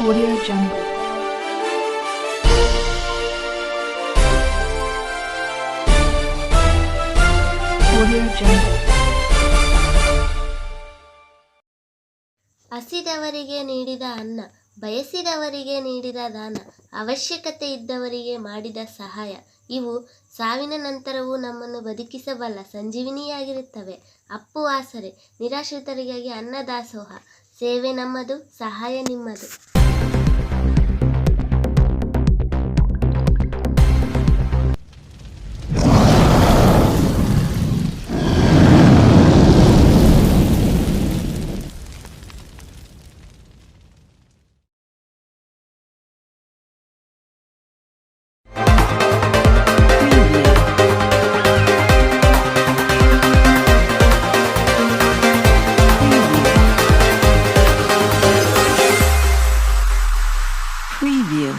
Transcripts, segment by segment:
Audio Jungle. Audio Jungle. ಹಸಿದವರಿಗೆ ನೀಡಿದ ಅನ್ನ, ಬಯಸಿದವರಿಗೆ ನೀಡಿದ ದಾನ, ಅವಶ್ಯಕತೆ ಇದ್ದವರಿಗೆ ಮಾಡಿದ ಸಹಾಯ ಇವು ಸಾವಿನ ನಂತರವೂ ನಮ್ಮನ್ನು ಬದುಕಿಸಬಲ್ಲ ಸಂಜೀವಿನಿಯಾಗಿರುತ್ತವೆ. ಅಪ್ಪು ಆಸರೆ, ನಿರಾಶ್ರಿತರಿಗಾಗಿ ಅನ್ನದಾಸೋಹ, ಸೇವೆ ನಮ್ಮದು, ಸಹಾಯ ನಿಮ್ಮದು. Preview.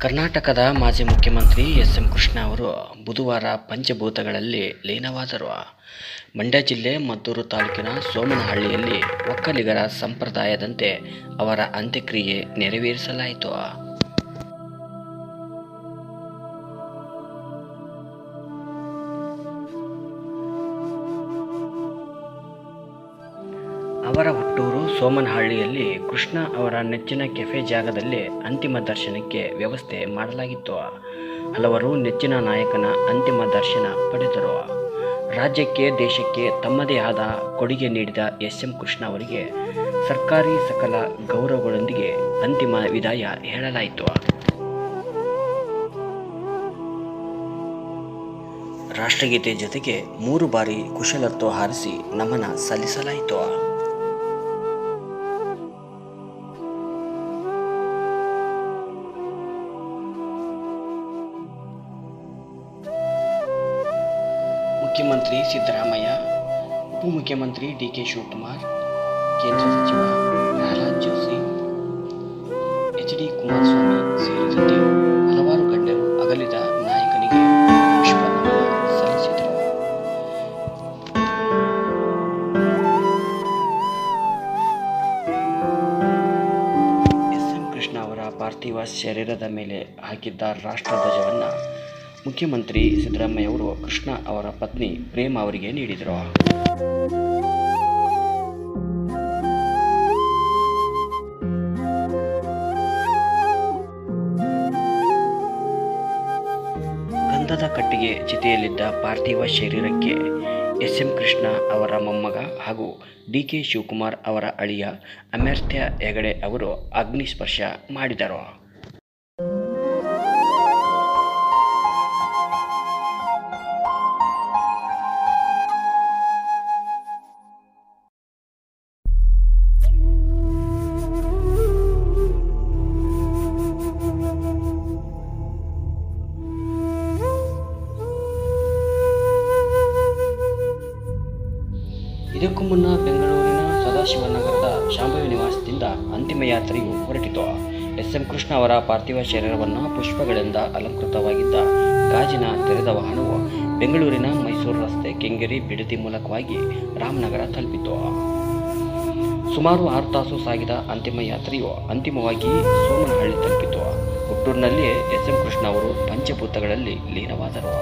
ಕರ್ನಾಟಕದ ಮಾಜಿ ಮುಖ್ಯಮಂತ್ರಿ ಎಸ್.ಎಂ. ಕೃಷ್ಣ ಅವರು ಬುಧವಾರ ಪಂಚಭೂತಗಳಲ್ಲಿ ಲೀನವಾದರು. ಮಂಡ್ಯ ಜಿಲ್ಲೆ ಮದ್ದೂರು ತಾಲೂಕಿನ ಸೋಮನಹಳ್ಳಿಯಲ್ಲಿ ಒಕ್ಕಲಿಗರ ಸಂಪ್ರದಾಯದಂತೆ ಅವರ ಅಂತ್ಯಕ್ರಿಯೆ ನೆರವೇರಿಸಲಾಯಿತು. ಅವರ ಹುಟ್ಟೂರು ಸೋಮನಹಳ್ಳಿಯಲ್ಲಿ ಕೃಷ್ಣ ಅವರ ನೆಚ್ಚಿನ ಕೆಫೆ ಜಾಗದಲ್ಲಿ ಅಂತಿಮ ದರ್ಶನಕ್ಕೆ ವ್ಯವಸ್ಥೆ ಮಾಡಲಾಗಿತ್ತು. ಹಲವರು ನೆಚ್ಚಿನ ನಾಯಕನ ಅಂತಿಮ ದರ್ಶನ ಪಡೆದರು. ರಾಜ್ಯಕ್ಕೆ ದೇಶಕ್ಕೆ ತಮ್ಮದೇ ಆದ ಕೊಡುಗೆ ನೀಡಿದ ಎಸ್.ಎಂ. ಕೃಷ್ಣ ಅವರಿಗೆ ಸರ್ಕಾರಿ ಸಕಲ ಗೌರವಗಳೊಂದಿಗೆ ಅಂತಿಮ ವಿದಾಯ ಹೇಳಲಾಯಿತು. ರಾಷ್ಟ್ರಗೀತೆ ಜೊತೆಗೆ 3 ಬಾರಿ ಕುಶಲೋರ್ತು ಹಾರಿಸಿ ನಮನ ಸಲ್ಲಿಸಲಾಯಿತು. ಮುಖ್ಯಮಂತ್ರಿ ಸಿದ್ದರಾಮಯ್ಯ, ಉಪಮುಖ್ಯಮಂತ್ರಿ ಡಿ.ಕೆ. ಶಿವಕುಮಾರ್, ಕೇಂದ್ರ ಸಚಿವ ಪ್ರಹ್ಲಾದ್ ಜೋಶಿ, ಎಚ್.ಡಿ. ಕುಮಾರಸ್ವಾಮಿ ಸೇರಿದಂತೆ ಹಲವಾರು ಗಣ್ಯರು ಅಗಲಿದ ನಾಯಕನಿಗೆ ಪುಷ್ಪ ನಮನ ಸಲ್ಲಿಸಿದರು. ಎಸ್.ಎಂ. ಕೃಷ್ಣ ಅವರ ಪಾರ್ಥಿವ ಶರೀರದ ಮೇಲೆ ಹಾಕಿದ್ದ ರಾಷ್ಟ್ರಧ್ವಜವನ್ನು ಮುಖ್ಯಮಂತ್ರಿ ಸಿದ್ದರಾಮಯ್ಯ ಅವರು ಕೃಷ್ಣ ಅವರ ಪತ್ನಿ ಪ್ರೇಮ ಅವರಿಗೆ ನೀಡಿದರು. ಗಂಧದ ಕಟ್ಟಿಗೆ ಚಿತೆಯಲ್ಲಿದ್ದ ಪಾರ್ಥಿವ ಶರೀರಕ್ಕೆ ಎಸ್.ಎಂ. ಕೃಷ್ಣ ಅವರ ಮೊಮ್ಮಗ ಹಾಗೂ ಡಿ.ಕೆ. ಶಿವಕುಮಾರ್ ಅವರ ಅಳಿಯ ಅಮರ್ತ್ಯ ಹೆಗಡೆ ಅವರು ಅಗ್ನಿಸ್ಪರ್ಶ ಮಾಡಿದರು. ಇದಕ್ಕೂ ಮುನ್ನ ಬೆಂಗಳೂರಿನ ಸದಾಶಿವನಗರದ ಶಾಂಭವಿ ನಿವಾಸದಿಂದ ಅಂತಿಮ ಯಾತ್ರೆಯು ಹೊರಟಿತು. ಎಸ್.ಎಂ. ಕೃಷ್ಣ ಅವರ ಪಾರ್ಥಿವ ಶರೀರವನ್ನು ಪುಷ್ಪಗಳಿಂದ ಅಲಂಕೃತವಾಗಿದ್ದ ಗಾಜಿನ ತೆರೆದ ವಾಹನವು ಬೆಂಗಳೂರಿನ ಮೈಸೂರು ರಸ್ತೆ ಕೆಂಗೇರಿ ಬಿಡದಿ ಮೂಲಕವಾಗಿ ರಾಮನಗರ ತಲುಪಿತು. ಸುಮಾರು 6 ತಾಸು ಸಾಗಿದ ಅಂತಿಮ ಯಾತ್ರೆಯು ಅಂತಿಮವಾಗಿ ಸೋಮನಹಳ್ಳಿ ತಲುಪಿತು. ಹುಟ್ಟೂರಿನಲ್ಲಿ ಎಸ್.ಎಂ. ಕೃಷ್ಣ ಅವರು ಪಂಚಭೂತಗಳಲ್ಲಿ ಲೀನವಾದರು.